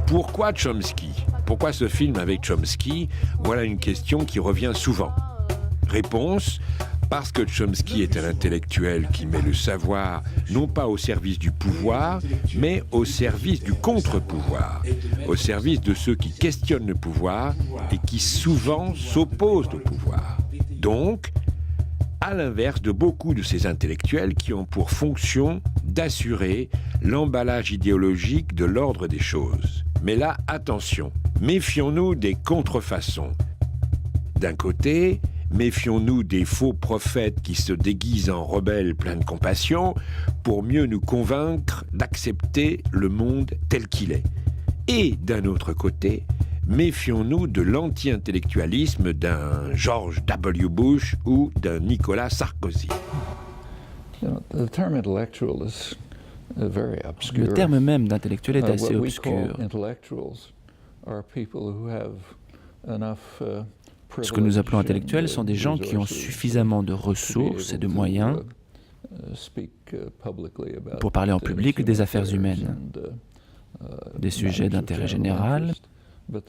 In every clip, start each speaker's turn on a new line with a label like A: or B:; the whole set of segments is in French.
A: Pourquoi Chomsky? Pourquoi ce film avec Chomsky? Voilà une question qui revient souvent. Réponse: parce que Chomsky est un intellectuel qui met le savoir non pas au service du pouvoir, mais au service du contre-pouvoir, au service de ceux qui questionnent le pouvoir et qui souvent s'opposent au pouvoir. Donc, à l'inverse de beaucoup de ces intellectuels qui ont pour fonction d'assurer l'emballage idéologique de l'ordre des choses. Mais là, attention, méfions-nous des contrefaçons. D'un côté, méfions-nous des faux prophètes qui se déguisent en rebelles pleins de compassion pour mieux nous convaincre d'accepter le monde tel qu'il est. Et d'un autre côté, méfions-nous de l'anti-intellectualisme d'un George W. Bush ou d'un Nicolas Sarkozy.
B: Le terme même d'intellectuel est assez obscur. Ce que nous appelons intellectuels sont des gens qui ont suffisamment de ressources et de moyens pour parler en public des affaires humaines, des sujets d'intérêt général, mais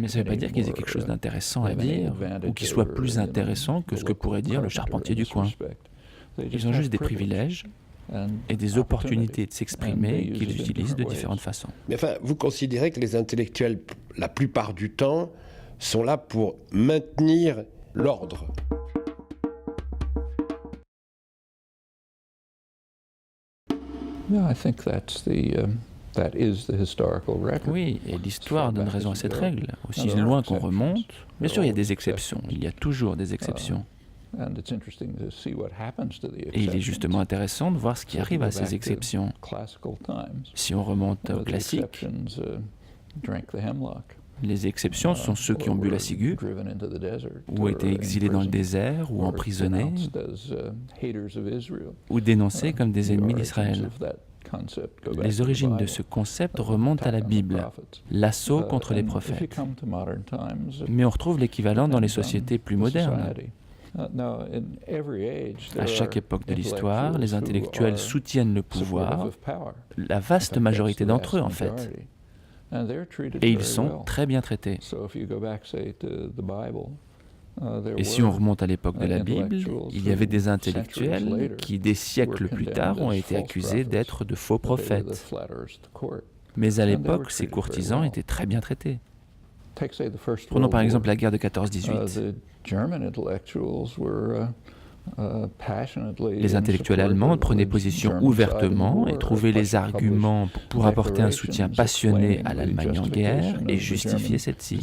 B: ça ne veut pas dire qu'ils aient quelque chose d'intéressant à dire ou qu'ils soient plus intéressants que ce que pourrait dire le charpentier du coin. Ils ont juste des privilèges et des opportunités de s'exprimer qu'ils utilisent de différentes façons.
A: Mais enfin, vous considérez que les intellectuels, la plupart du temps, sont là pour maintenir l'ordre.
B: Oui, et l'histoire donne raison à cette règle. Aussi loin qu'on remonte, bien sûr il y a des exceptions, il y a toujours des exceptions. Et il est justement intéressant de voir ce qui arrive à ces exceptions. Si on remonte au classique, les exceptions sont ceux qui ont bu la ciguë, ou été exilés dans le désert, ou emprisonnés, ou dénoncés comme des ennemis d'Israël. Les origines de ce concept remontent à la Bible, l'assaut contre les prophètes. Mais on retrouve l'équivalent dans les sociétés plus modernes. À chaque époque de l'histoire, les intellectuels soutiennent le pouvoir, la vaste majorité d'entre eux en fait, et ils sont très bien traités. Et si on remonte à l'époque de la Bible, il y avait des intellectuels qui, des siècles plus tard, ont été accusés d'être de faux prophètes. Mais à l'époque, ces courtisans étaient très bien traités. Prenons par exemple la guerre de 14-18. Les intellectuels allemands prenaient position ouvertement et trouvaient les arguments pour apporter un soutien passionné à l'Allemagne en guerre et justifier celle-ci.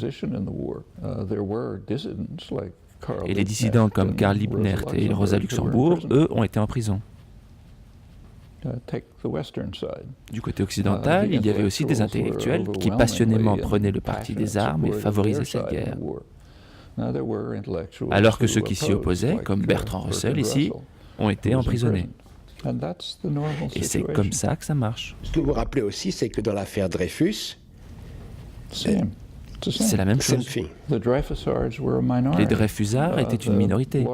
B: Et les dissidents comme Karl Liebknecht et Rosa Luxembourg, eux, ont été en prison. Du côté occidental, il y avait aussi des intellectuels qui passionnément prenaient le parti des armes et favorisaient cette guerre. Alors que ceux qui s'y opposaient, comme Bertrand Russell ici, ont été emprisonnés. Et c'est comme ça que ça marche.
A: Ce que vous rappelez aussi, c'est que dans l'affaire Dreyfus,
B: c'est la même chose. Les Dreyfusards étaient une minorité.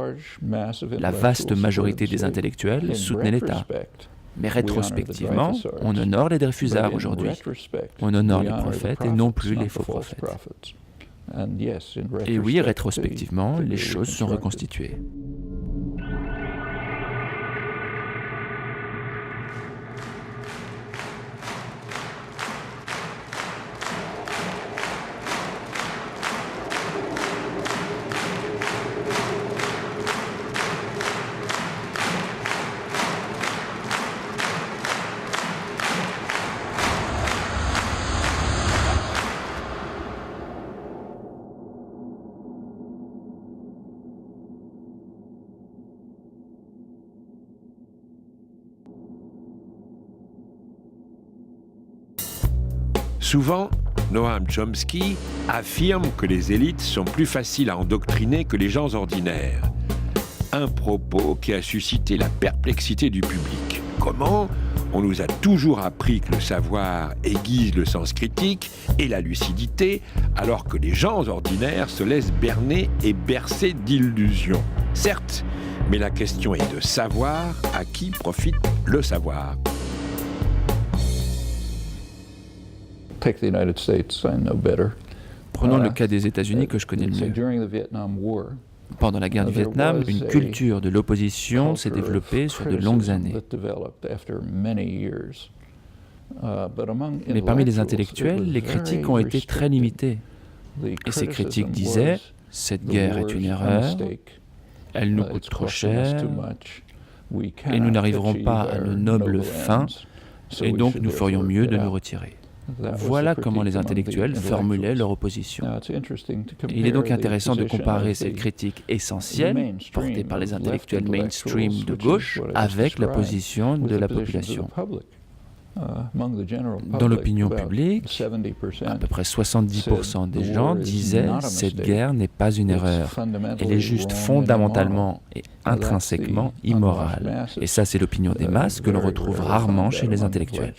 B: La vaste majorité des intellectuels soutenaient l'État. Mais rétrospectivement, on honore les Dreyfusards aujourd'hui. On honore les prophètes et non plus les faux prophètes. Et oui, rétrospectivement, les choses sont reconstituées.
A: Souvent, Noam Chomsky affirme que les élites sont plus faciles à endoctriner que les gens ordinaires. Un propos qui a suscité la perplexité du public. Comment On nous a toujours appris que le savoir aiguise le sens critique et la lucidité, alors que les gens ordinaires se laissent berner et bercer d'illusions. Certes, mais la question est de savoir à qui profite le savoir.
C: Take the United States, I know better.
B: Prenons le cas des États-Unis que je connais le mieux. Pendant la guerre du Vietnam, une culture de l'opposition s'est développée sur de longues années. Mais parmi les intellectuels, les critiques ont été très limitées. Et ces critiques disaient « Cette guerre est une erreur, elle nous coûte trop cher, et nous n'arriverons pas à nos nobles fins, et donc nous ferions mieux de nous retirer. » Voilà comment les intellectuels formulaient leur opposition. Il est donc intéressant de comparer cette critique essentielle, portée par les intellectuels mainstream de gauche, avec la position de la population. Dans l'opinion publique, à peu près 70% des gens disaient « Cette guerre n'est pas une erreur, elle est juste fondamentalement et intrinsèquement immorale ». Et ça, c'est l'opinion des masses que l'on retrouve rarement chez les intellectuels.